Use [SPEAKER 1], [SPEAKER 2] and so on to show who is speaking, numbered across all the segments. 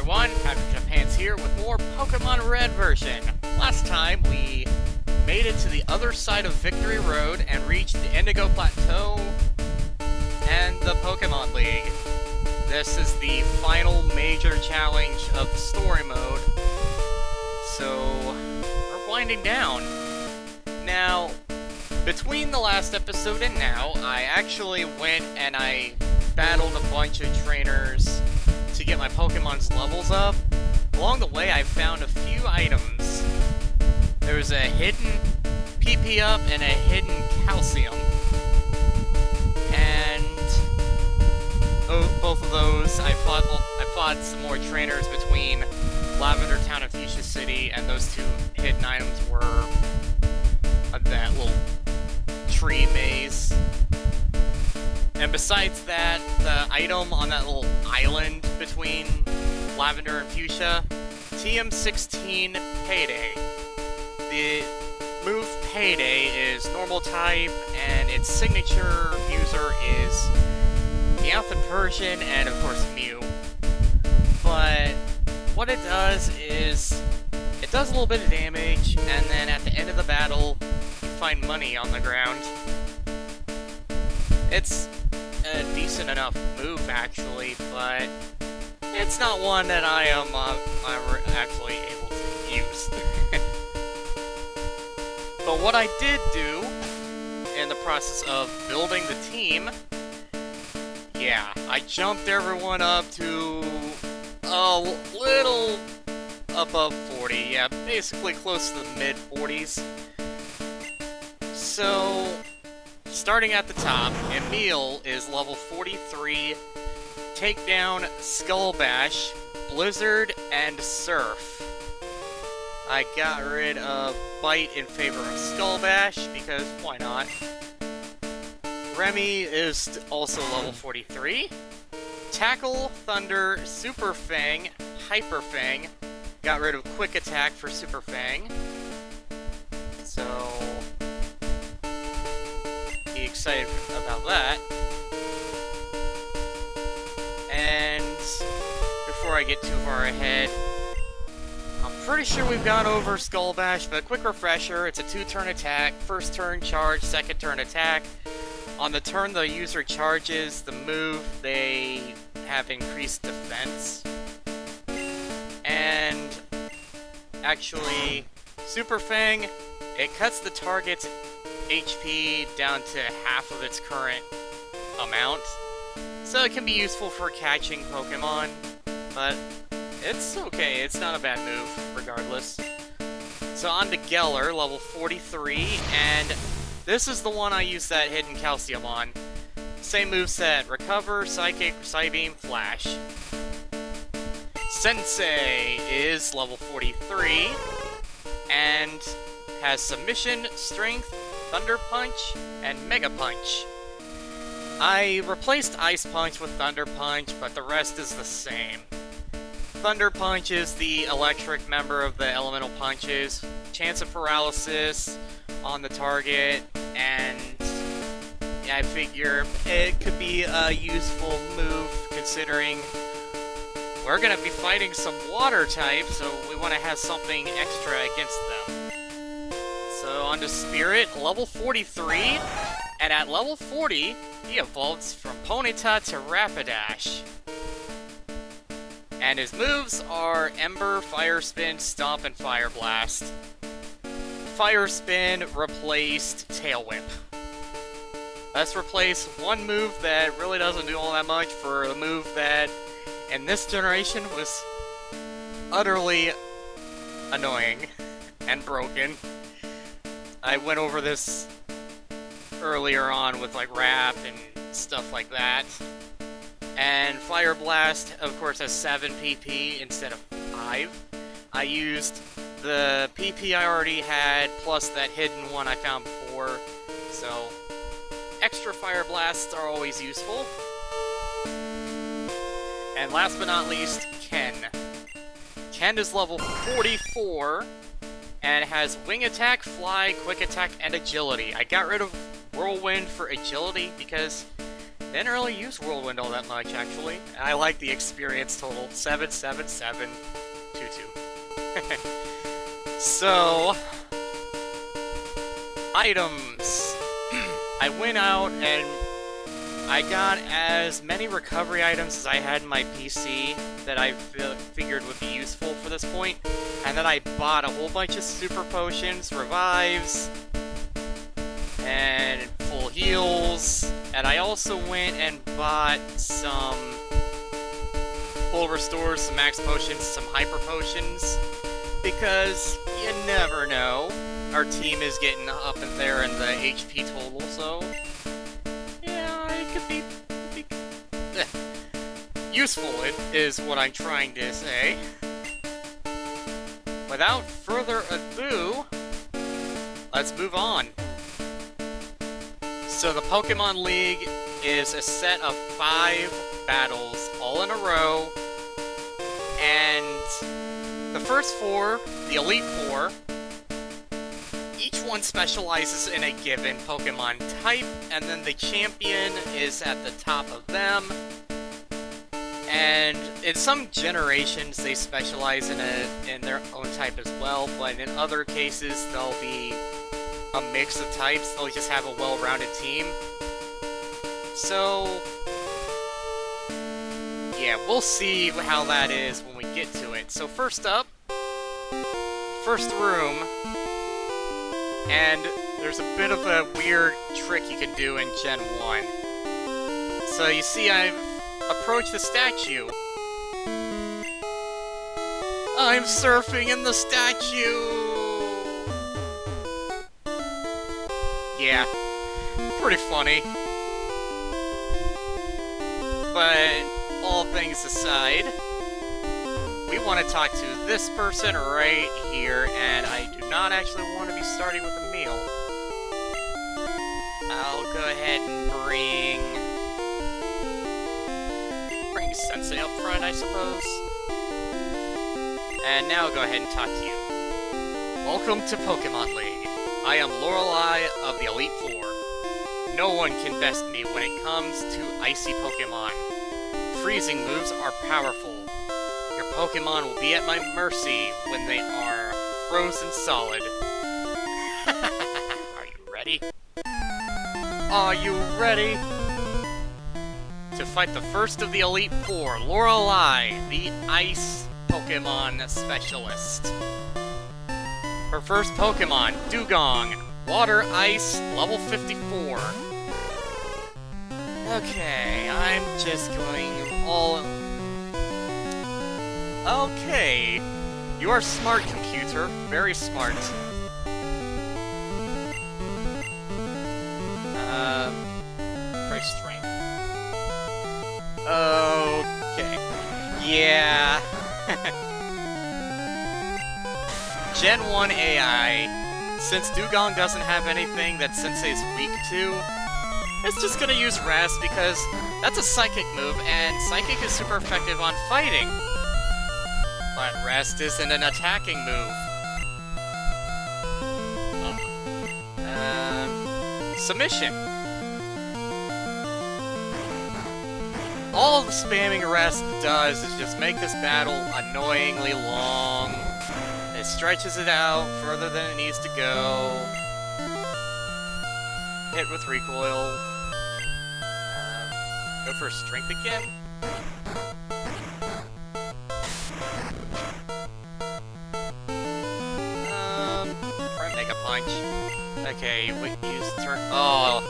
[SPEAKER 1] everyone, Patrick Japan's here with more Pokemon Red version. Last time we made it to the other side of Victory Road and reached the Indigo Plateau and the Pokemon League. This is the final major challenge of the story mode, so we're winding down. Now, between the last episode and now, I actually went and I battled a bunch of trainers to get my Pokemon's levels up. Along the way, I found a few items. There was a hidden PP up and a hidden calcium. And both of those, I fought some more trainers between Lavender Town and Fuchsia City, and those two hidden items were that little tree maze. And besides that, the item on that little island between Lavender and Fuchsia, TM16 Payday. The move Payday is normal type, and its signature user is Meowth Persian and, of course, Mew. But what it does is, it does a little bit of damage, and then at the end of the battle, you find money on the ground. It's a decent enough move, actually, but it's not one that I'm actually able to use. But what I did do in the process of building the team, yeah, I jumped everyone up to a little above 40, yeah, basically close to the mid-40s. So, starting at the top, Emil is level 43, take down Skull Bash, Blizzard, and Surf. I got rid of Bite in favor of Skull Bash, because why not? Remy is also level 43. Tackle, Thunder, Super Fang, Hyper Fang. Got rid of Quick Attack for Super Fang. So, be excited about that. And before I get too far ahead, I'm pretty sure we've gone over Skull Bash, but quick refresher, it's a 2-turn attack, first turn charge, second turn attack. On the turn the user charges the move, they have increased defense. And actually, Super Fang, it cuts the target's HP down to half of its current amount. So it can be useful for catching Pokemon, but it's okay, it's not a bad move, regardless. So on to Geller, level 43, and this is the one I used that hidden calcium on. Same moveset, Recover, Psychic, Psybeam, Flash. Sensei is level 43, and has Submission, Strength, Thunder Punch, and Mega Punch. I replaced Ice Punch with Thunder Punch, but the rest is the same. Thunder Punch is the electric member of the elemental punches, chance of paralysis on the target, and yeah, I figure it could be a useful move considering we're gonna be fighting some water types, so we want to have something extra against them. So on to Spirit, level 43, and at level 40, he evolves from Ponyta to Rapidash. And his moves are Ember, Fire Spin, Stomp, and Fire Blast. Fire Spin replaced Tail Whip. Let's replace one move that really doesn't do all that much for a move that, in this generation, was utterly annoying and broken. I went over this earlier on with like Wrap and stuff like that. And Fire Blast, of course, has 7 PP instead of 5. I used the PP I already had, plus that hidden one I found before, so extra Fire Blasts are always useful. And last but not least, Ken. Ken is level 44, and has Wing Attack, Fly, Quick Attack, and Agility. I got rid of Whirlwind for Agility because Didn't really use Whirlwind all that much, actually. I like the experience total. 77722. So... items. I went out and I got as many recovery items as I had in my PC that I figured would be useful for this point. And then I bought a whole bunch of super potions, revives, and full heals. And I also went and bought some full restores, some max potions, some hyper potions. Because you never know. Our team is getting up in there in the HP total, so... yeah, it could be useful, it is what I'm trying to say. Without further ado, let's move on. So the Pokemon League is a set of 5 battles all in a row, and the first 4, the Elite 4, each one specializes in a given Pokemon type, and then the champion is at the top of them. And in some generations, they specialize in their own type as well, but in other cases, they'll be a mix of types. They'll just have a well-rounded team. So, yeah, we'll see how that is when we get to it. So first up, first room, and there's a bit of a weird trick you can do in Gen 1. So you see I've approached the statue. I'm surfing in the statue! Yeah, pretty funny. But all things aside, we want to talk to this person right here, and I do not actually want to be starting with a meal. I'll go ahead and bring Sensei up front, I suppose. And now go ahead and talk to you. Welcome to Pokemon League. I am Lorelei of the Elite Four. No one can best me when it comes to icy Pokemon. Freezing moves are powerful. Your Pokemon will be at my mercy when they are frozen solid. Are you ready? Are you ready? To fight the first of the Elite Four, Lorelei, the Ice Pokemon Specialist. Her first Pokemon, Dugong, Water Ice, level 54. Okay, I'm just going all... okay, you are smart, computer, very smart. Price strength. Okay. Yeah. Gen 1 AI, since Dugong doesn't have anything that Sensei's weak to, it's just gonna use Rest because that's a Psychic move, and Psychic is super effective on fighting. But Rest isn't an attacking move. Submission. All the spamming Rest does is just make this battle annoyingly long. It stretches it out further than it needs to go. Hit with recoil. Go for strength again. Try Mega Punch. Okay, we use turn. Oh.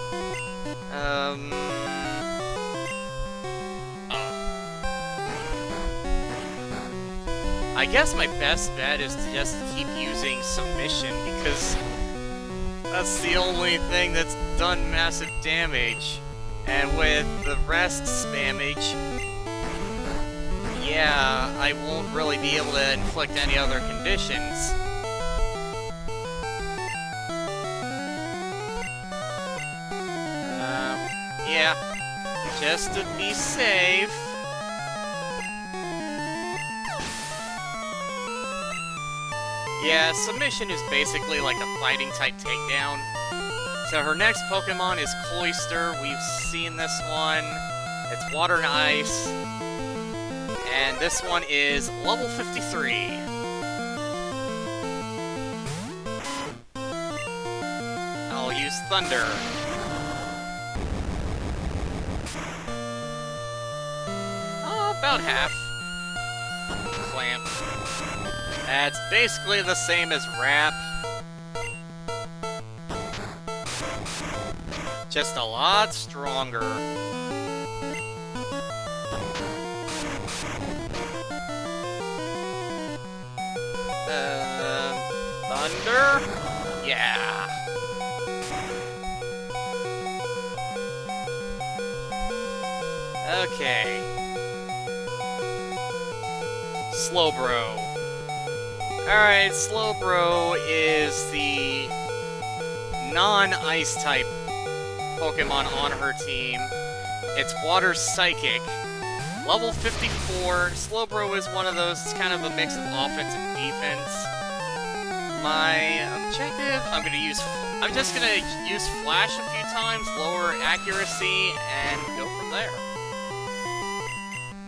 [SPEAKER 1] I guess my best bet is to just keep using Submission, because that's the only thing that's done massive damage. And with the Rest spammage, yeah, I won't really be able to inflict any other conditions. Yeah, just to be safe. Yeah, Submission is basically like a fighting type takedown. So her next Pokemon is Cloyster. We've seen this one. It's Water and Ice. And this one is level 53. I'll use Thunder. About half. Clamp. That's basically the same as Wrap. Just a lot stronger. Thunder? Yeah. Okay. Slowbro. Alright, Slowbro is the non-ice type Pokemon on her team. It's Water Psychic. Level 54. Slowbro is one of those, it's kind of a mix of offense and defense. My objective, I'm just gonna use Flash a few times, lower accuracy, and go from there.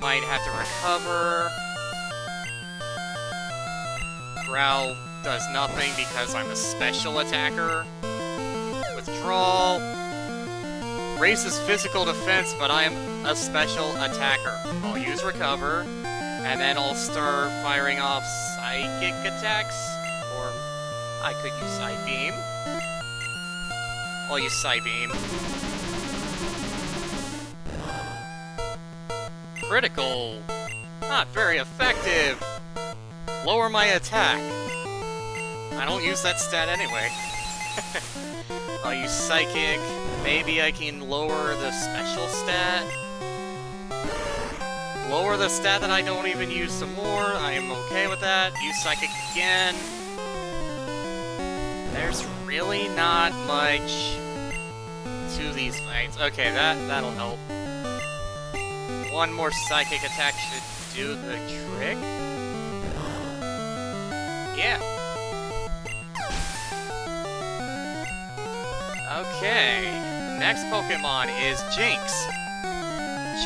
[SPEAKER 1] Might have to recover. Growl does nothing because I'm a special attacker. Withdrawal. Raises physical defense, but I am a special attacker. I'll use Recover, and then I'll start firing off psychic attacks, or I could use Psybeam. I'll use Psybeam. Critical. Not very effective. Lower my attack. I don't use that stat anyway. I'll use Psychic. Maybe I can lower the special stat. Lower the stat that I don't even use some more. I am okay with that. Use Psychic again. There's really not much to these fights. Okay, that'll help. One more Psychic attack should do the trick. Yeah. Okay. Next Pokemon is Jinx.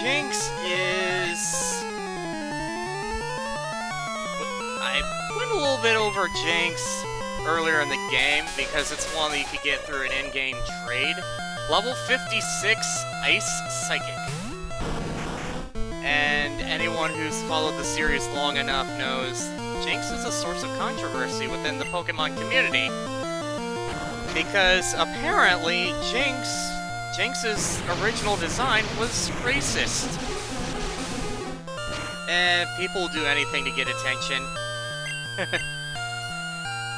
[SPEAKER 1] Jinx is... I went a little bit over Jinx earlier in the game because it's one that you could get through an in-game trade. Level 56 Ice Psychic. And anyone who's followed the series long enough knows Jinx is a source of controversy within the Pokemon community. Because apparently Jinx's original design was racist. And people do anything to get attention.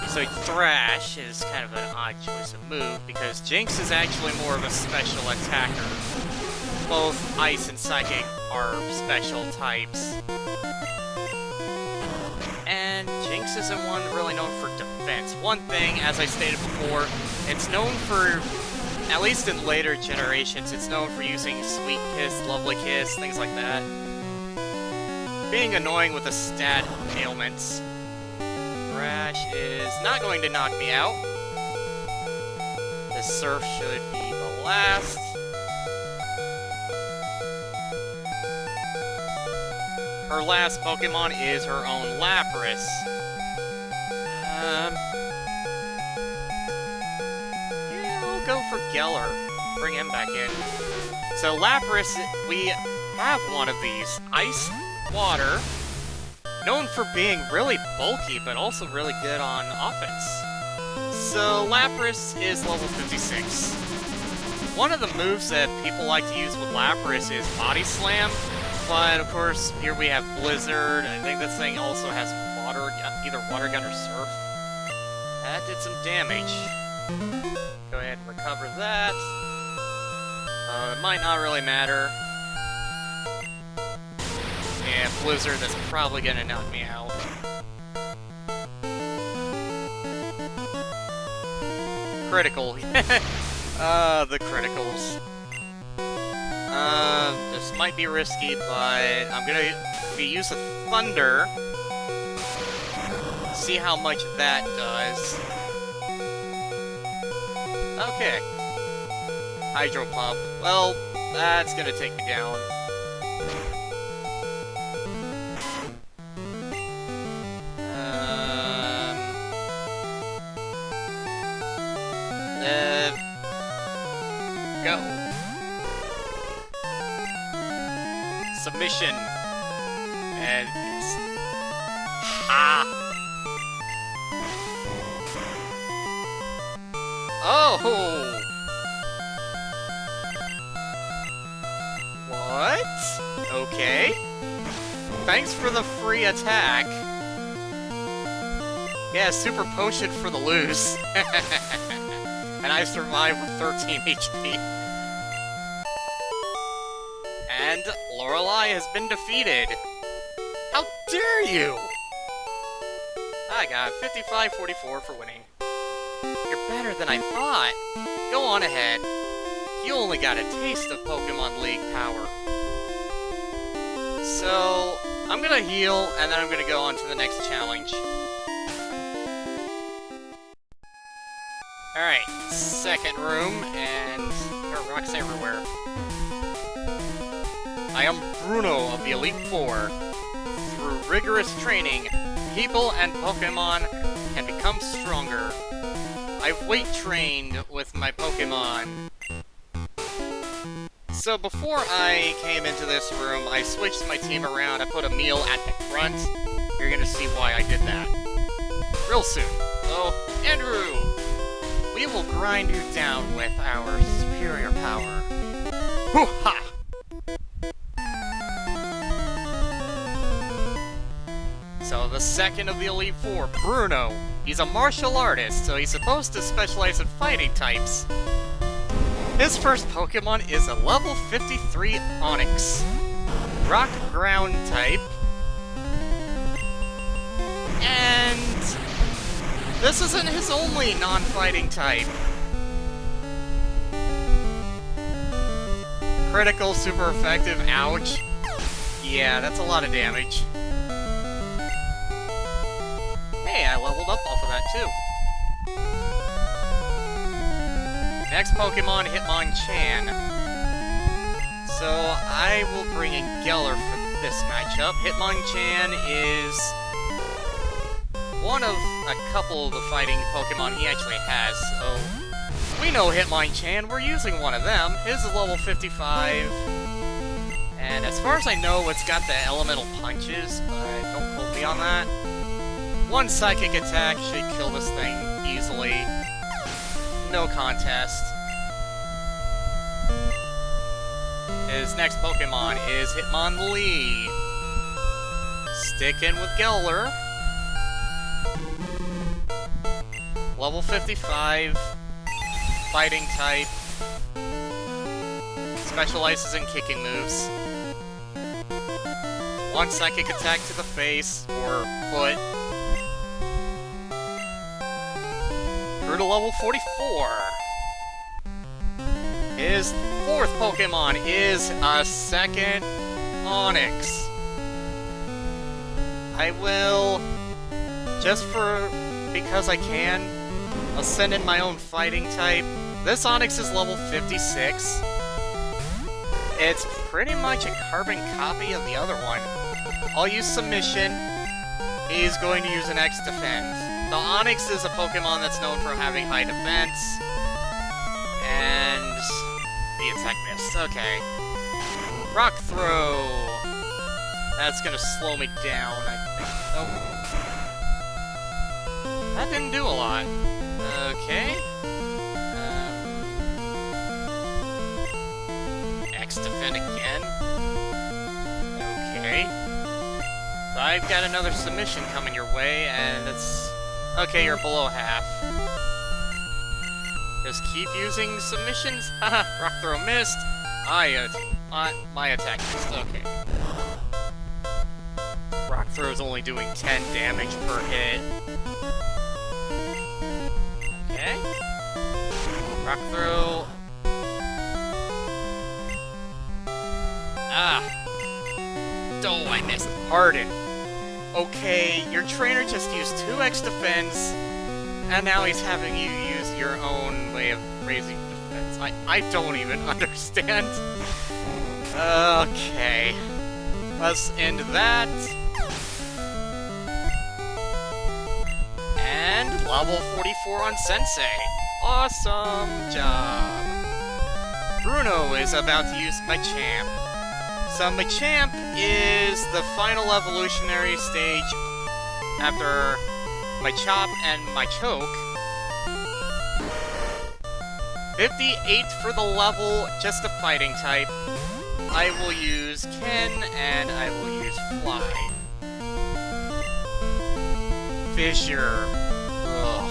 [SPEAKER 1] So Thrash is kind of an odd choice of move because Jinx is actually more of a special attacker. Both Ice and Psychic are special types. And Jinx isn't one really known for defense. One thing, as I stated before, it's known for, at least in later generations, it's known for using Sweet Kiss, Lovely Kiss, things like that. Being annoying with the stat ailments. Thrash is not going to knock me out. This Surf should be the last. Her last Pokemon is her own Lapras. Yeah, I'll go for Geller. Bring him back in. So Lapras, we have one of these. Ice, Water. Known for being really bulky, but also really good on offense. So Lapras is level 56. One of the moves that people like to use with Lapras is Body Slam. But, of course, here we have Blizzard. I think this thing also has water, either Water Gun or Surf. That did some damage. Go ahead and recover that. It might not really matter. Yeah, Blizzard, that's probably gonna knock me out. Critical. The criticals. This might be risky, but I'm gonna use a Thunder. See how much that does. Okay. Hydro Pump. Well, that's gonna take me down. Go. Submission. And it's... Ha! Oh! What? Okay. Thanks for the free attack. Yeah, super potion for the lose. And I survived with 13 HP. And Lorelei has been defeated. How dare you! I got 55-44 for winning. You're better than I thought. Go on ahead. You only got a taste of Pokemon League power. So, I'm gonna heal, and then I'm gonna go on to the next challenge. Alright, second room, and there are rocks everywhere. I am Bruno of the Elite Four. Through rigorous training, people and Pokemon can become stronger. I've weight trained with my Pokemon. So before I came into this room, I switched my team around. I put a meal at the front. You're gonna see why I did that real soon. So, Andrew, we will grind you down with our superior power. Hoo-ha! So the second of the Elite Four, Bruno. He's a martial artist, so he's supposed to specialize in fighting types. His first Pokemon is a level 53 Onix. Rock Ground type. And this isn't his only non-fighting type. Critical, super effective, ouch. Yeah, that's a lot of damage. Hey, I leveled up off of that too. Next Pokemon, Hitmonchan. So I will bring in Geller for this matchup. Hitmonchan is one of a couple of the fighting Pokemon he actually has, so we know Hitmonchan, we're using one of them. His is level 55. And as far as I know, it's got the elemental punches, but don't quote me on that. One psychic attack should kill this thing easily. No contest. His next Pokemon is Hitmonlee. Sticking with Geller. Level 55. Fighting type. Specializes in kicking moves. One psychic attack to the face or foot. Grew to level 44. His fourth Pokemon is a second Onix. I will, just because I can, ascend in my own fighting type. This Onix is level 56. It's pretty much a carbon copy of the other one. I'll use Submission. He's going to use an X Defend. The Onix is a Pokemon that's known for having high defense. And the attack missed. Okay. Rock Throw. That's gonna slow me down, I think. Oh. That didn't do a lot. Okay. X Defend again. Okay. So I've got another submission coming your way, and it's... Okay, you're below half. Just keep using submissions. Haha, Rock Throw missed. My attack missed. Okay. Rock Throw is only doing 10 damage per hit. Okay. Rock Throw. Ah. Oh, I missed. Harden. Okay, your trainer just used 2 X Defense, and now he's having you use your own way of raising happens. I don't even understand. Okay. Let's end that. And level 44 on Sensei. Awesome job. Bruno is about to use Machamp. So Machamp is the final evolutionary stage after Machop and Machoke. 58 for the level, just a fighting type. I will use Ken, and I will use Fly. Fissure. Ugh.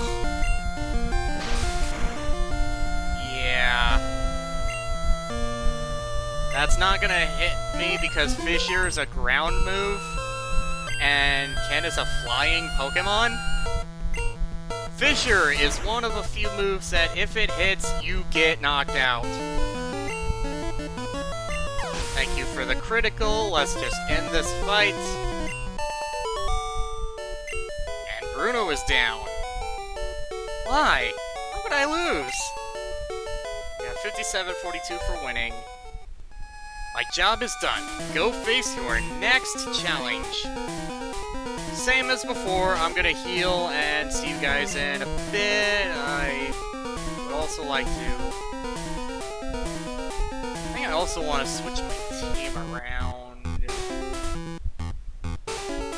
[SPEAKER 1] Yeah. That's not gonna hit me because Fissure is a ground move, and Ken is a flying Pokemon. Fissure is one of a few moves that if it hits, you get knocked out. Thank you for the critical. Let's just end this fight. And Bruno is down. Why? How would I lose? Yeah, 57-42 for winning. My job is done. Go face your next challenge. Same as before, I'm gonna heal and see you guys in a bit. I would also like to... I think I also want to switch my team around.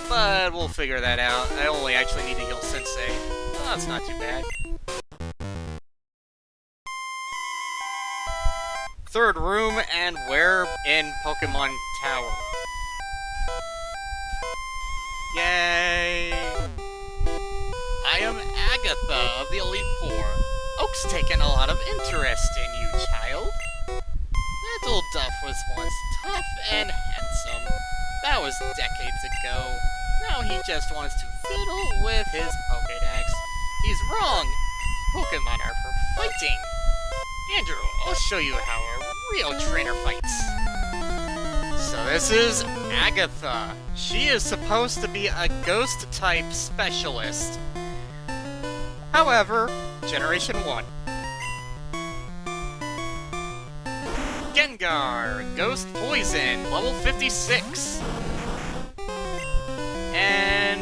[SPEAKER 1] But we'll figure that out. I only actually need to heal Sensei. Well, that's not too bad. Third room, and we're in Pokemon Tower. Yay! I am Agatha of the Elite Four. Oak's taken a lot of interest in you, child. Little Duff was once tough and handsome. That was decades ago. Now he just wants to fiddle with his Pokédex. He's wrong. Pokemon are for fighting. Andrew, I'll show you how a real trainer fights. So this is Agatha. She is supposed to be a ghost-type specialist. However, Generation 1. Gengar, Ghost Poison, level 56. And...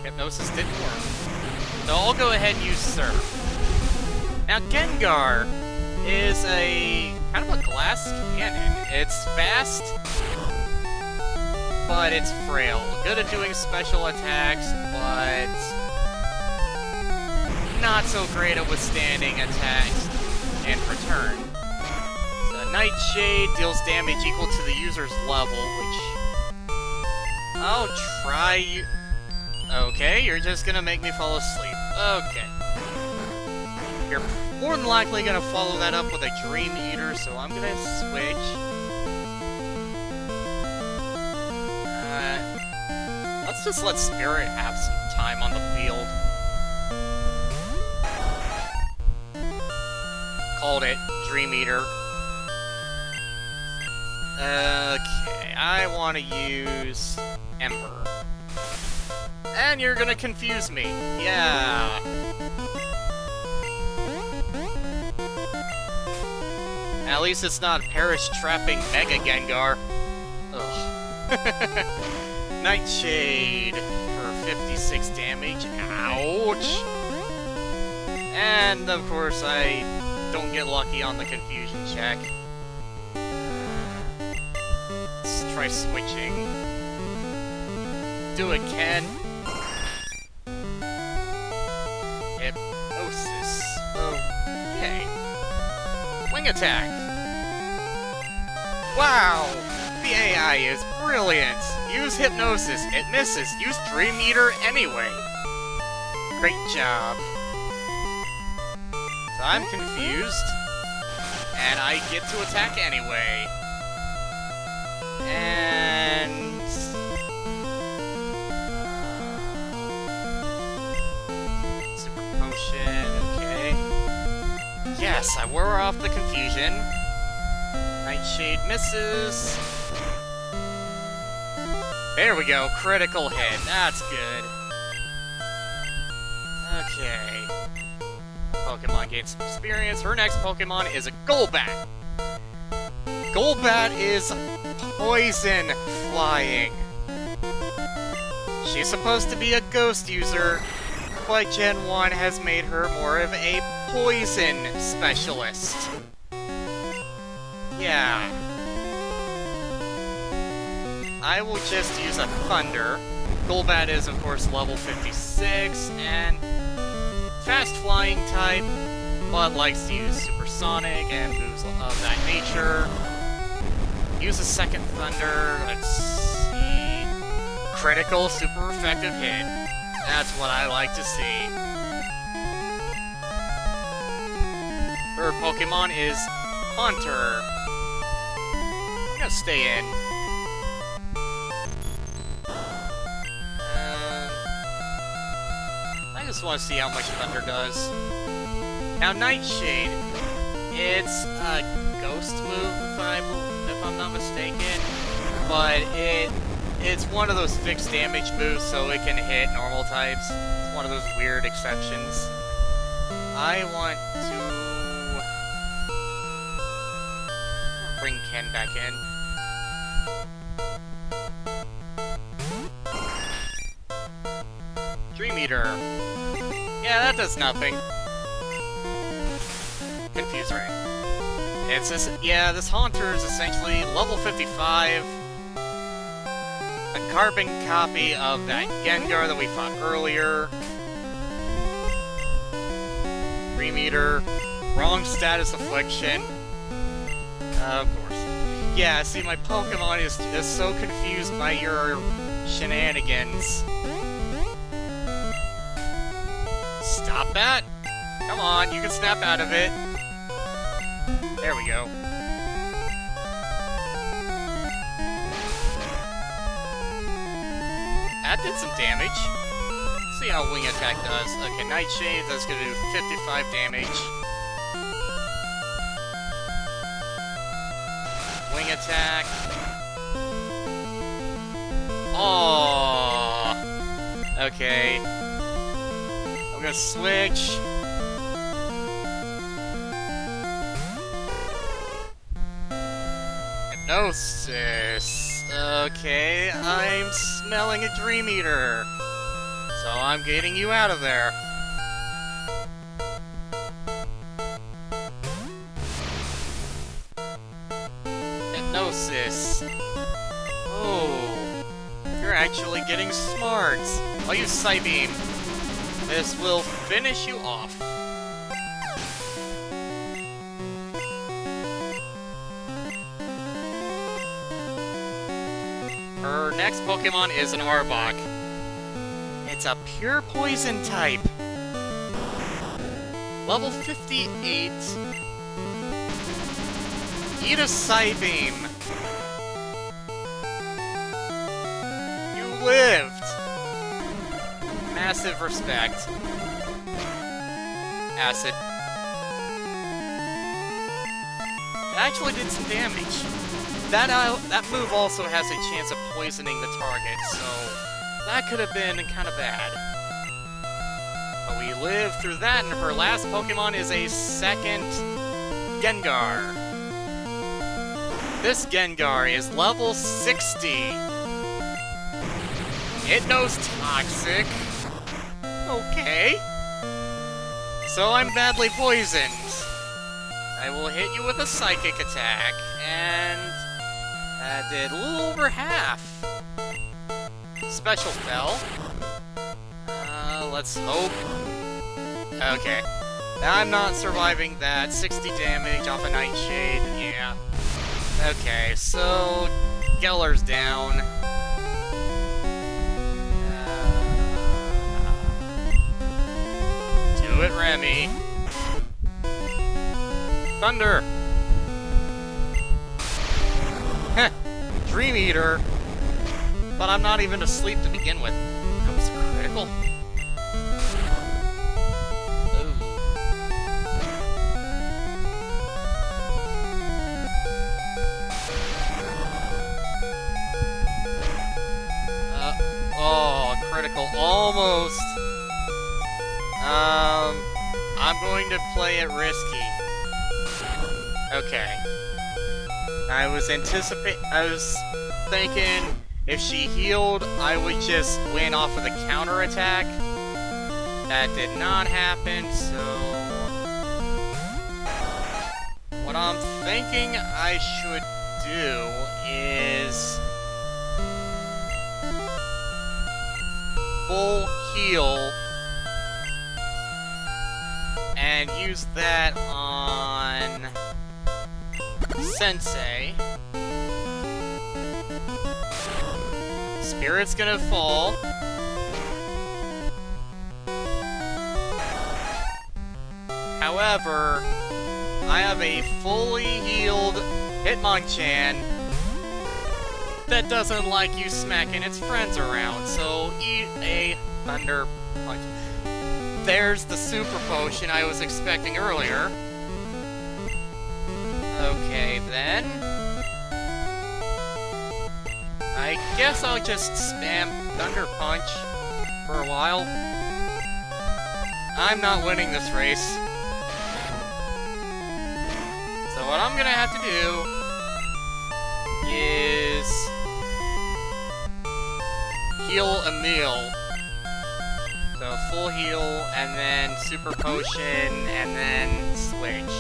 [SPEAKER 1] Hypnosis didn't work. So I'll go ahead and use Surf. Now Gengar is a kind of a glass cannon. It's fast, but it's frail. Good at doing special attacks, but not so great at withstanding attacks in return. So Nightshade deals damage equal to the user's level, which I'll try you. Okay, you're just gonna make me fall asleep. Okay. You're more than likely gonna follow that up with a Dream Eater, so I'm gonna switch. Let's just let Spirit have some time on the field. Called it, Dream Eater. Okay, I want to use Ember. And you're gonna confuse me. Yeah. At least it's not Perish-trapping Mega Gengar. Ugh. Nightshade for 56 damage. Ouch! And, of course, I don't get lucky on the confusion check. Let's try switching. Do it, Ken. Hypnosis. Okay. Wing attack. Wow! The AI is brilliant! Use Hypnosis, it misses. Use Dream Eater anyway. Great job. So I'm confused, and I get to attack anyway. And... Super Potion, okay. Yes, I wore off the confusion. Nightshade misses. There we go, critical hit. That's good. Okay. Pokemon gains some experience. Her next Pokemon is a Golbat. Golbat is poison flying. She's supposed to be a ghost user, but Gen 1 has made her more of a poison specialist. Yeah. I will just use a Thunder. Golbat is, of course, level 56, and fast flying type, but likes to use Supersonic and moves of that nature. Use a second Thunder, let's see... Critical, super effective hit. That's what I like to see. Third Pokemon is Haunter. I'm gonna stay in. I just want to see how much Thunder does. Now, Nightshade. It's a ghost move, if I'm not mistaken. But it's one of those fixed damage moves, so it can hit normal types. It's one of those weird exceptions. I want to bring Ken back in. Dream Eater. Yeah, that does nothing. Confuse Ray. It's this, yeah, this Haunter is essentially level 55. A carbon copy of that Gengar that we fought earlier. Dream Eater. Wrong status affliction. Of course. Yeah, see, my Pokemon is so confused by your shenanigans. Stop that! Come on, you can snap out of it. There we go. That did some damage. Let's see how Wing Attack does. Okay, Nightshade, that's gonna do 55 damage. Wing Attack. Oh. Okay. I'm gonna switch. Hypnosis. Okay, I'm smelling a Dream Eater. So I'm getting you out of there. Hypnosis. Oh, you're actually getting smart. I'll use Psybeam. This will finish you off. Her next Pokemon is an Arbok. It's a pure poison type. Level 58. Eat a Psybeam. You lived. Massive respect. Acid. It actually did some damage. That move also has a chance of poisoning the target, so that could have been kind of bad. But we lived through that, and her last Pokemon is a second Gengar. This Gengar is level 60. It knows Toxic. Okay. So I'm badly poisoned. I will hit you with a Psychic attack, and that did a little over half. Special Spell. Let's hope. Okay. I'm not surviving that. 60 damage off a Nightshade. Yeah. Okay, so Geller's down. Do it, Remy. Thunder. Heh. Dream Eater. But I'm not even asleep to begin with. That was critical. Oh, critical. Almost. I'm going to play it risky. Okay. I was thinking if she healed, I would just win off of the counterattack. That did not happen, so... What I'm thinking I should do is... full heal and use that on Sensei. Spirit's gonna fall. However, I have a fully healed Hitmonchan that doesn't like you smacking its friends around, so eat a Thunder Punch. There's the super potion I was expecting earlier. Okay, then. I guess I'll just spam Thunder Punch for a while. I'm not winning this race. So what I'm gonna have to do is heal Emil. So full heal, and then super potion, and then switch.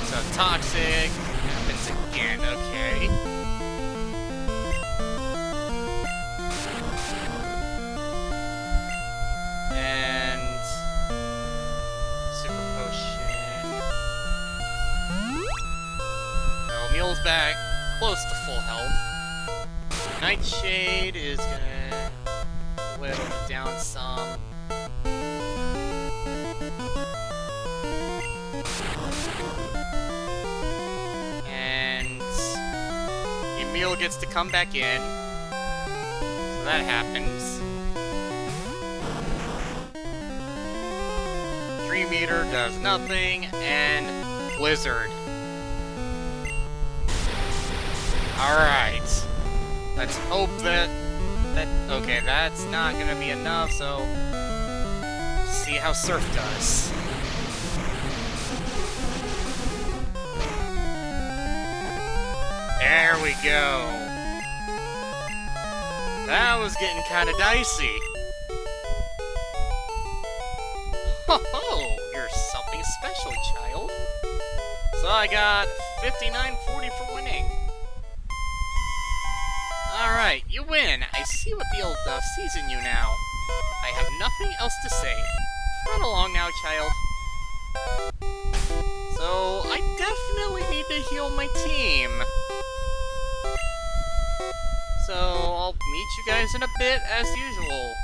[SPEAKER 1] So toxic happens again, okay. And super potion. So Emil's back, close to full health. Nightshade is gonna whittle it down some. And Emil gets to come back in. So that happens. 3 meter does nothing, and Blizzard. Alright. Let's hope that... Okay, that's not gonna be enough, so... see how Surf does. There we go. That was getting kinda dicey. Ho-ho! You're something special, child. So I got 59.40 for winning. Alright, you win. I see what the old sees in you now. I have nothing else to say. Run along now, child. So, I definitely need to heal my team. So, I'll meet you guys in a bit, as usual.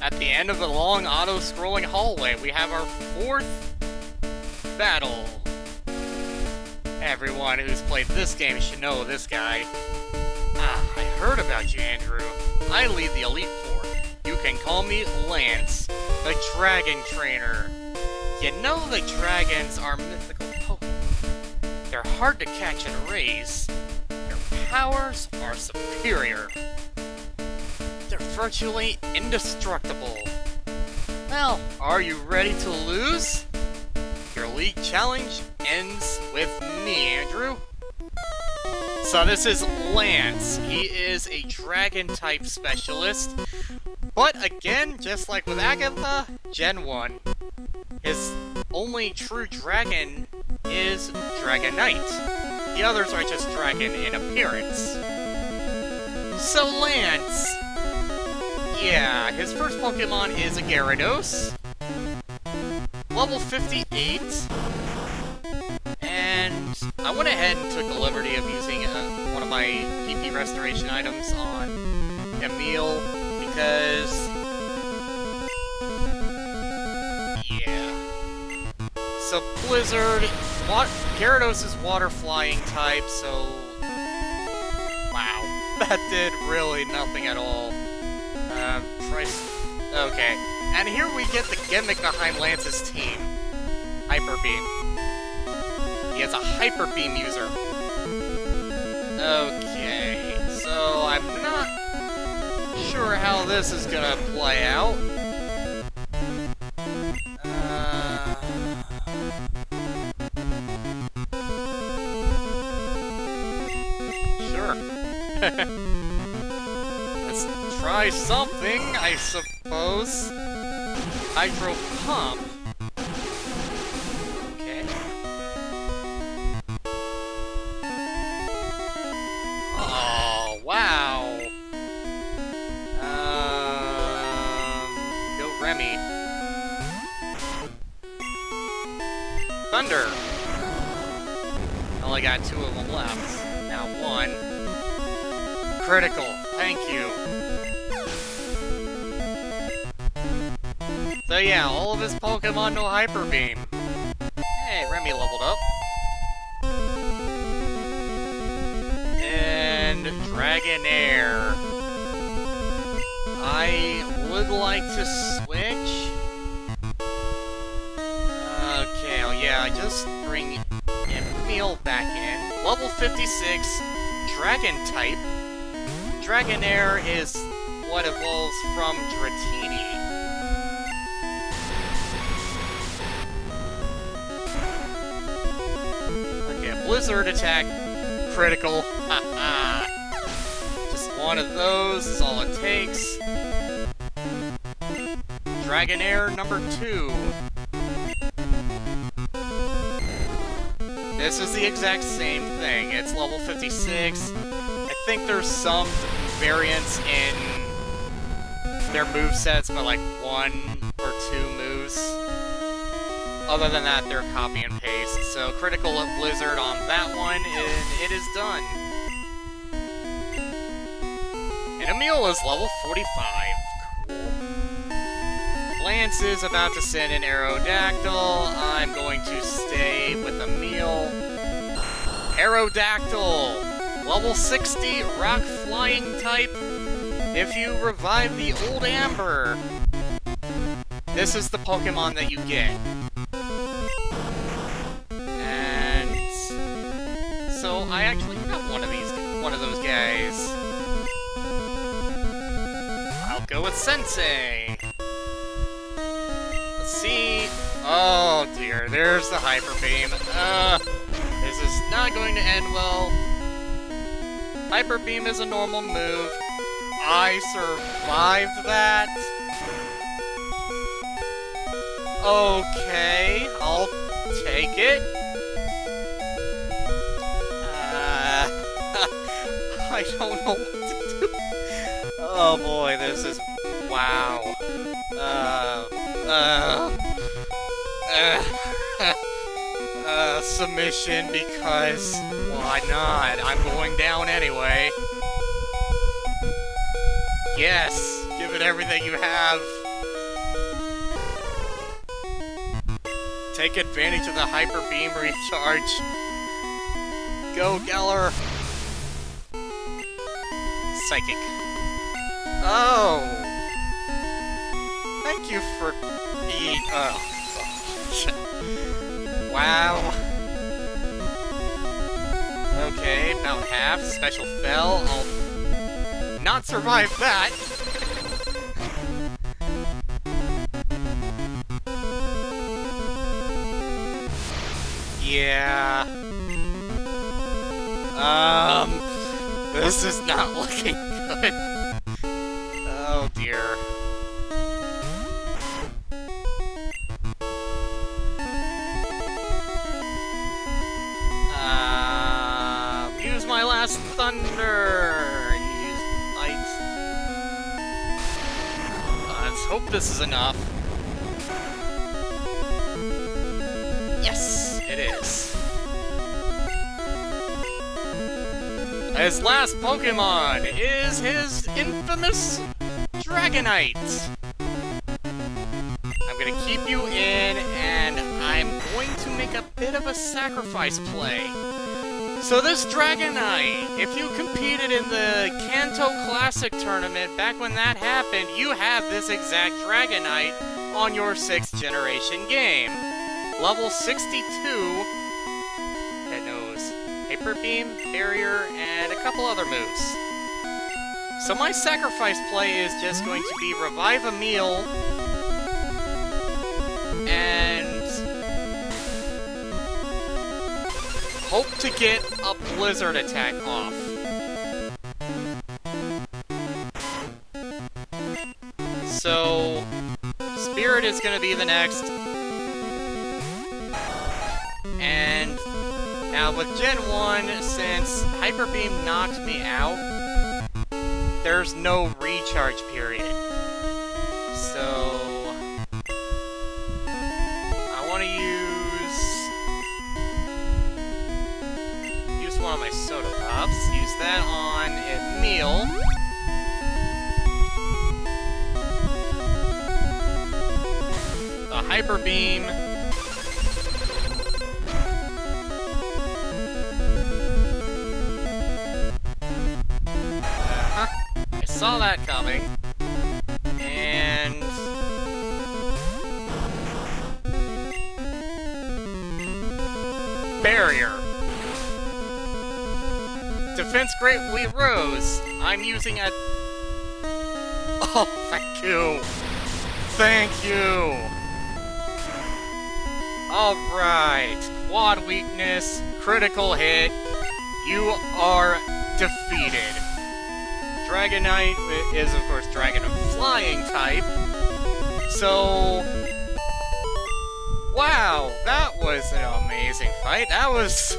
[SPEAKER 1] At the end of the long auto-scrolling hallway, we have our 4th battle. Everyone who's played this game should know this guy. Ah, I heard about you, Andrew. I lead the Elite Four. You can call me Lance, the Dragon Trainer. You know the dragons are mythical Pokemon. They're hard to catch and raise. Their powers are superior. They're virtually indestructible. Well, are you ready to lose? Your league challenge ends with me, Andrew. So this is Lance. He is a dragon-type specialist. But again, just like with Agatha, Gen 1, his only true dragon is Dragonite. The others are just dragon in appearance. So Lance... yeah, his first Pokemon is a Gyarados. Level 58. And I went ahead and took the liberty of using one of my PP restoration items on Emil because... yeah. So Blizzard, Gyarados is water flying type, so... wow, that did really nothing at all. Okay, and here we get the gimmick behind Lance's team. Hyper Beam. is a Hyper Beam user. Okay, so I'm not sure how this is gonna play out. Sure. Let's try something, I suppose. Hydro Pump. Okay. Oh, wow. Go Remy. Thunder. Only got 2 of them left. Now 1. Critical. Thank you. So yeah, all of his Pokemon know Hyper Beam. Hey, Remy leveled up. And Dragonair. I would like to switch. Okay, oh yeah, just bring Emil back in. Level 56, Dragon type. Dragonair is what evolves from Dratini. Blizzard attack, critical. Haha. Just one of those is all it takes. Dragonair number 2. This is the exact same thing. It's level 56. I think there's some variance in their movesets, but like 1 or 2 moves. Other than that, they're copy and paste. So critical of Blizzard on that one, and it is done. And Emil is level 45. Cool. Lance is about to send an Aerodactyl. I'm going to stay with Emil. Aerodactyl, level 60, rock flying type. If you revive the old Amber, this is the Pokemon that you get. So I actually have one of those guys. I'll go with Sensei. Let's see. Oh dear, there's the Hyper Beam. This is not going to end well. Hyper Beam is a normal move. I survived that. Okay, I'll take it. I don't know what to do. Oh boy, this is... wow. Submission because... why not? I'm going down anyway. Yes! Give it everything you have. Take advantage of the Hyper Beam recharge. Go, Geller! Psychic. Oh! Thank you for being... oh. Wow. Okay, about half. Special Fell. I'll not survive that. Yeah. This is not looking good. Oh dear. Use my last thunder. Use light. Let's hope this is enough. Yes, it is. His last Pokemon is his infamous Dragonite. I'm gonna keep you in, and I'm going to make a bit of a sacrifice play. So this Dragonite, if you competed in the Kanto Classic Tournament back when that happened, you have this exact Dragonite on your 6th generation game. Level 62, Hyper Beam, Barrier, and a couple other moves. So my sacrifice play is just going to be Revive Emil, and hope to get a Blizzard attack off. So, Spirit is going to be the next. And now with Gen 1, since Hyper Beam knocked me out, there's no recharge period. So I want to use one of my soda pops. Use that on Emil. The Hyper Beam. I saw that coming. And Barrier. Defense greatly rose. I'm using a... Oh, thank you. Thank you. Alright. Quad weakness, critical hit. You are defeated. Dragonite is, of course, Dragon of Flying type. So... Wow, that was an amazing fight. That was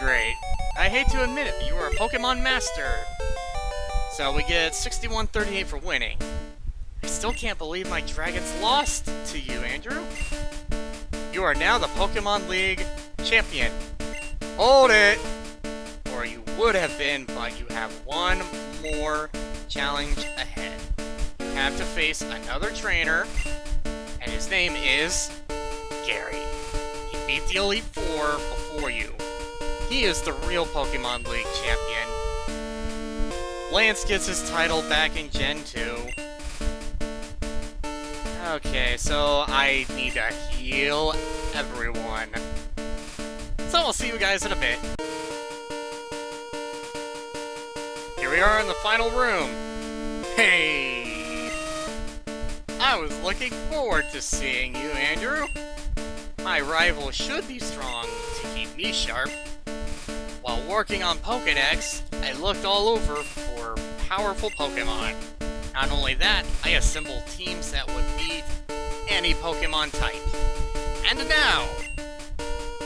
[SPEAKER 1] great. I hate to admit it, but you were a Pokemon Master. So we get 61-38 for winning. I still can't believe my dragons lost to you, Andrew. You are now the Pokemon League champion. Hold it! Or you would have been, but you have one more challenge ahead. You have to face another trainer, and his name is Gary. He beat the Elite Four before you. He is the real Pokemon League champion. Lance gets his title back in Gen 2. Okay, so I need to heal everyone. So I'll see you guys in a bit. Here we are in the final room. Hey! I was looking forward to seeing you, Andrew. My rival should be strong to keep me sharp. While working on Pokédex, I looked all over for powerful Pokémon. Not only that, I assembled teams that would beat any Pokemon type. And now,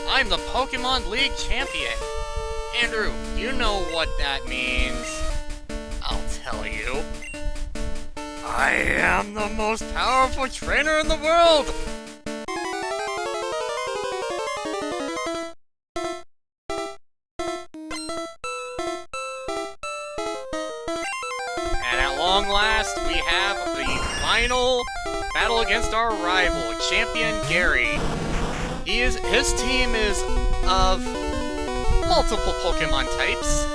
[SPEAKER 1] I'm the Pokemon League champion. Andrew, do you know what that means? I'll tell you. I am the most powerful trainer in the world! And at long last, we have the final battle against our rival, Champion Gary. His team is of multiple Pokemon types.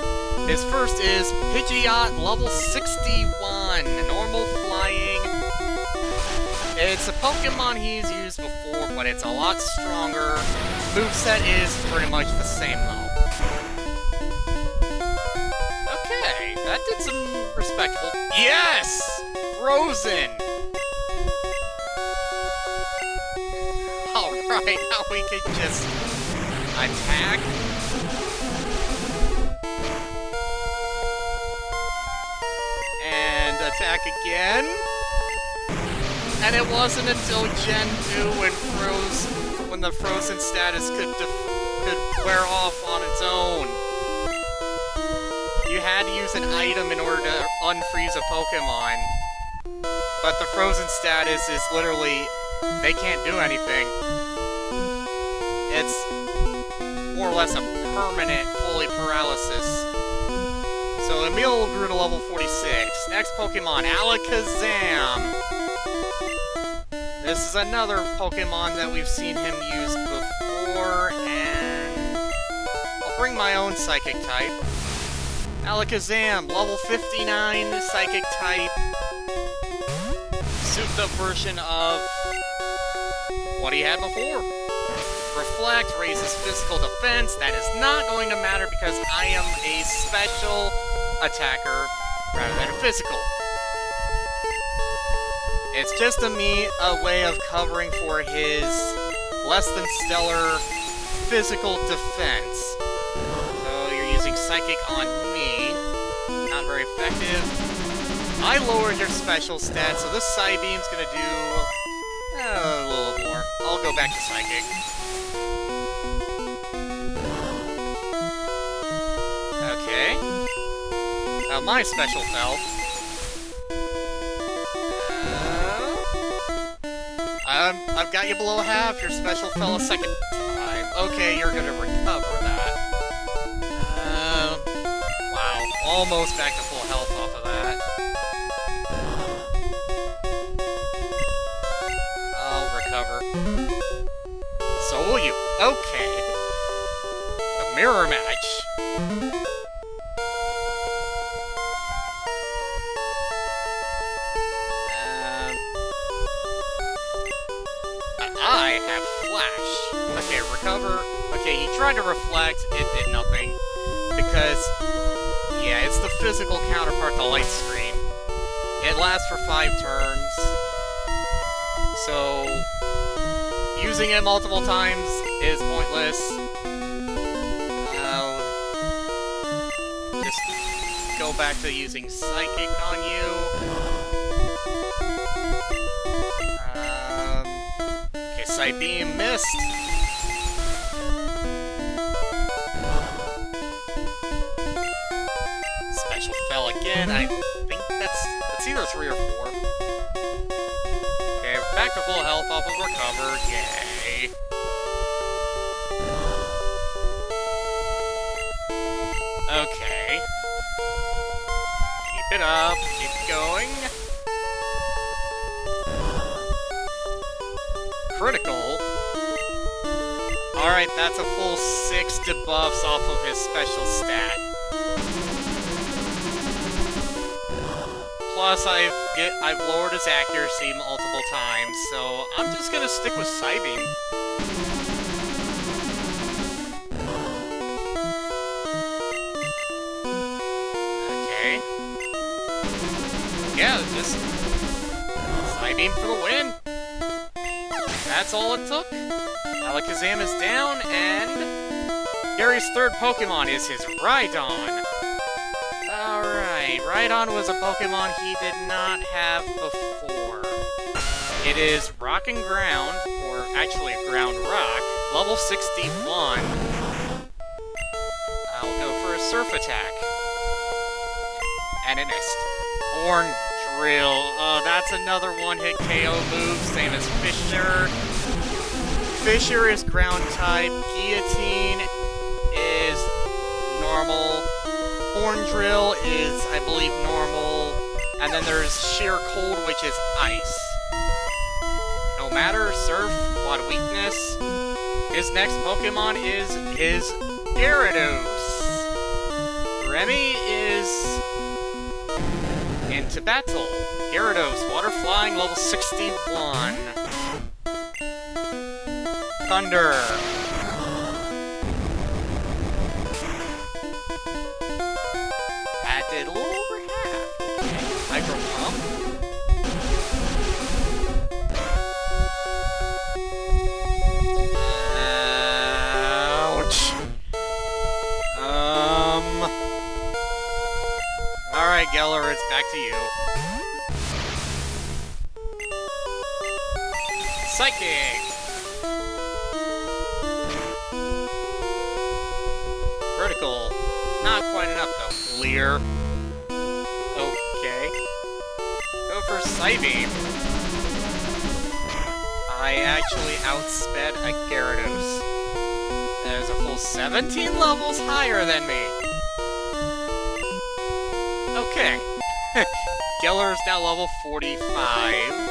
[SPEAKER 1] His first is Pidgeot, level 61, normal flying. It's a Pokemon he's used before, but it's a lot stronger. Moveset is pretty much the same though. Okay, that did some respectable... Yes! Frozen! Alright, now we can just attack. And attack again. And it wasn't until Gen 2 when the frozen status could wear off on its own. You had to use an item in order to unfreeze a Pokemon. But the frozen status is literally, they can't do anything. It's more or less a permanent, fully paralysis. So Emil grew to level 46. Next Pokemon, Alakazam. This is another Pokemon that we've seen him use before, and I'll bring my own Psychic type. Alakazam, level 59, Psychic type. Souped up version of what he had before. Reflect raises physical defense. That is not going to matter because I am a special attacker rather than a physical. It's just a way of covering for his less than stellar physical defense. So you're using Psychic on me. Not very effective. I lowered your special stat, so this Psybeam's gonna do a little more. I'll go back to Psychic. Okay. My special fell. I've got you below half. Your special fell a second time. Okay, you're gonna recover that. Wow. Almost back to full health off of that. I'll recover. So will you. Okay. The mirror match. I have Flash. Okay, recover. Okay, he tried to reflect, it did nothing. Because, yeah, it's the physical counterpart to Light Screen. It lasts for 5 turns. So, using it multiple times is pointless. I'll just go back to using Psychic on you. Psybeam missed. Special fell again. I think that's either 3 or 4. Okay, back to full health off of recover. Yay. Okay. Keep it up. Keep going. Critical. Alright, that's a full 6 debuffs off of his special stat. Plus, I've lowered his accuracy multiple times, so I'm just gonna stick with Psybeam. Okay. Yeah, just Psybeam for the win. That's all it took. Alakazam is down, and Gary's third Pokemon is his Rhydon. Alright, Rhydon was a Pokemon he did not have before. It is Rock and Ground, or actually Ground Rock, level 61. I'll go for a Surf attack. And it missed. Horn Drill. Oh, that's another one-hit KO move, same as Fisher. Fisher is ground type. Guillotine is normal. Horn Drill is, I believe, normal. And then there's Sheer Cold, which is ice. No matter, Surf, Quad Weakness. His next Pokemon is his Gyarados. Remy is into battle. Gyarados, Water Flying, level 61. Thunder. That did a little over half. Okay. Hydro Pump. Ouch. Alright, Geller, it's back to you. Psychic! Critical. Not quite enough, though. Leer. Okay. Go for Psybeam. I actually outsped a Gyarados. That is a full 17 levels higher than me. Okay. Geller is now level 45.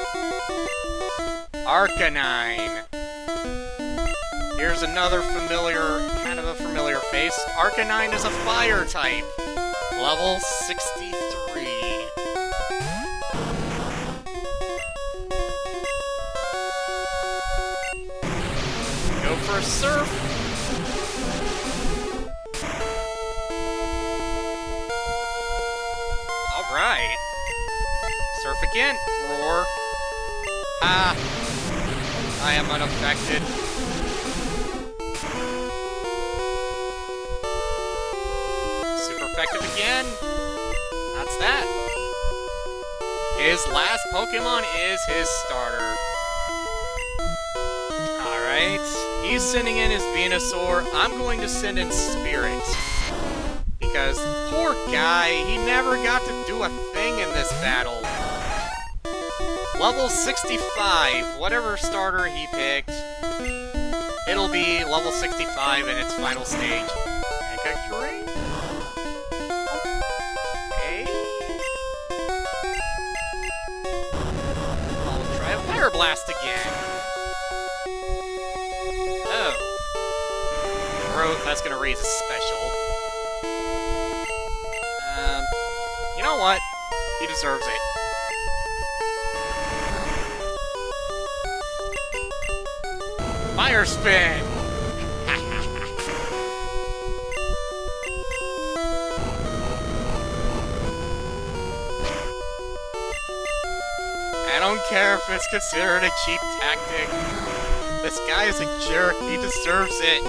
[SPEAKER 1] Arcanine. Here's another kind of a familiar face. Arcanine is a fire type. Level 63. Go for a more surf. Alright. Surf again. Roar. Ah. I am unaffected. Super effective again. That's that. His last Pokemon is his starter. Alright. He's sending in his Venusaur. I'm going to send in Spirit. Because, poor guy, he never got to do a thing in this battle. Level 65, whatever starter he picked, it'll be level 65 in its final stage. Mega Curate? Okay. I'll try a Fire Blast again. Oh. Growth, that's gonna raise a special. You know what? He deserves it. Fire Spin! I don't care if it's considered a cheap tactic. This guy is a jerk. He deserves it.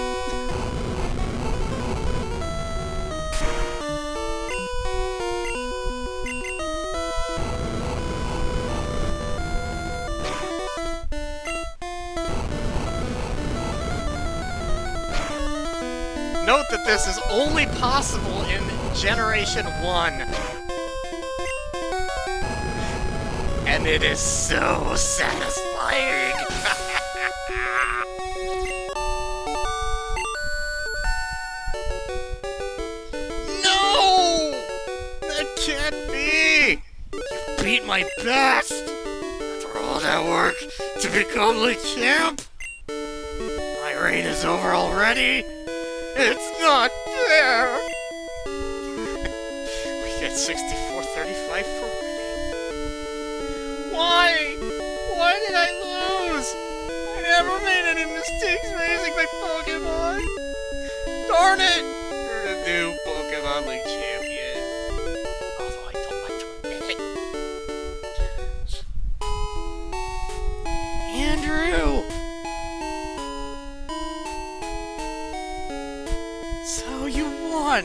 [SPEAKER 1] Note that this is only possible in Generation 1. And it is so satisfying! No! That can't be! You beat my best! After all that work to become the champ? My reign is over already? It's not fair! We get 64-35 for winning. Why? Why did I lose? I never made any mistakes raising my Pokemon! Darn it! You're the new Pokemon League champion. Although I don't like to admit it. Andrew! So you won!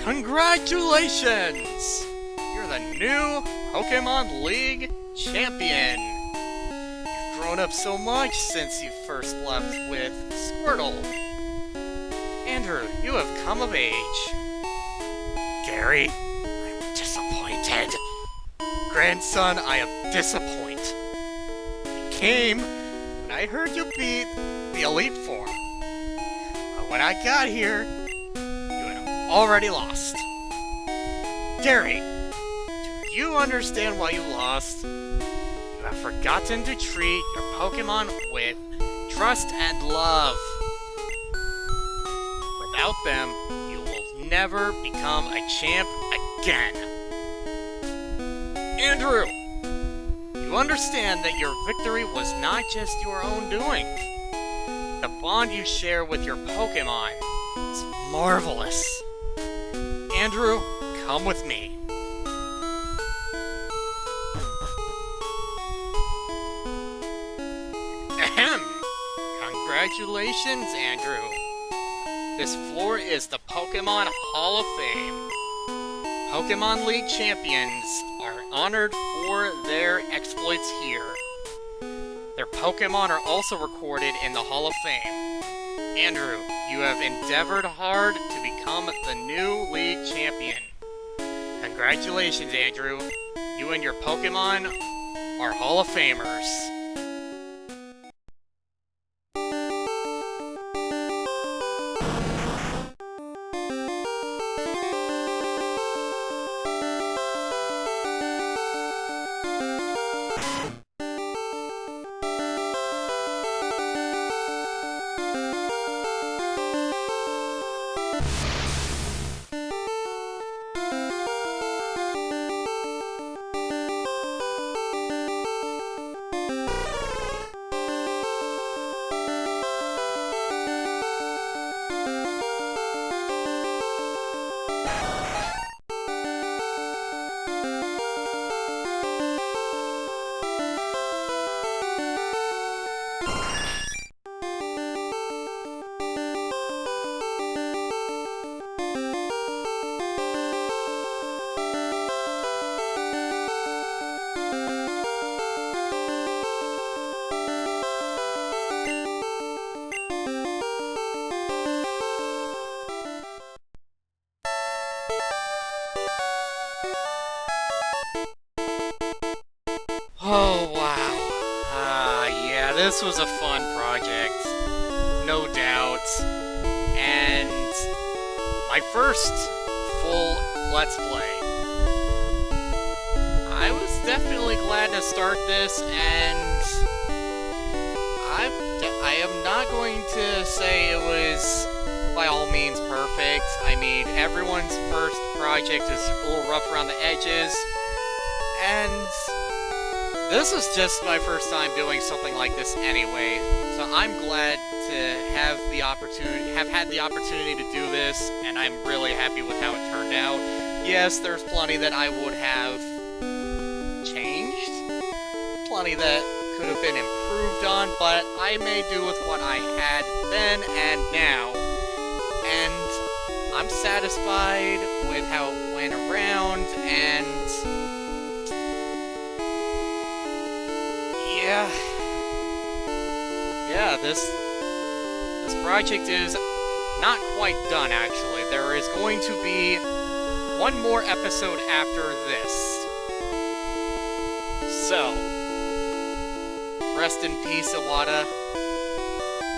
[SPEAKER 1] Congratulations! You're the new Pokemon League champion! You've grown up so much since you first left with Squirtle. Andrew, you have come of age. Gary, I'm disappointed. Grandson, I am disappointed. I came when I heard you beat the Elite Four. But when I got here, already lost. Gary, do you understand why you lost? You have forgotten to treat your Pokemon with trust and love. Without them, you will never become a champ again. Andrew, you understand that your victory was not just your own doing. The bond you share with your Pokemon is marvelous. Andrew, come with me. Ahem! Congratulations, Andrew. This floor is the Pokemon Hall of Fame. Pokemon League champions are honored for their exploits here. Their Pokemon are also recorded in the Hall of Fame. Andrew, you have endeavored hard to become the new League champion. Congratulations, Andrew. You and your Pokemon are Hall of Famers. this was a fun project, no doubt, and my first full Let's Play. I was definitely glad to start this, and I am not going to say it was by all means perfect. I mean, everyone's first project is a little rough around the edges, and this is just my first time doing something like this anyway, so I'm glad to have had the opportunity to do this, and I'm really happy with how it turned out. Yes, there's plenty that I would have changed, plenty that could have been improved on, but I made do with what I had then and now, and I'm satisfied with how it went around, and yeah, this project is not quite done, actually. There is going to be one more episode after this. So, rest in peace, Iwata.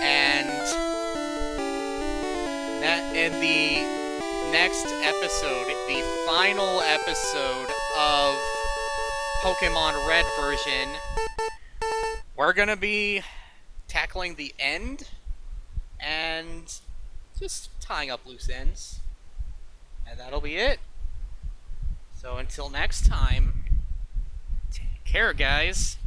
[SPEAKER 1] And in the next episode, the final episode of Pokemon Red version, we're gonna be tackling the end and just tying up loose ends. And that'll be it. So until next time, take care, guys.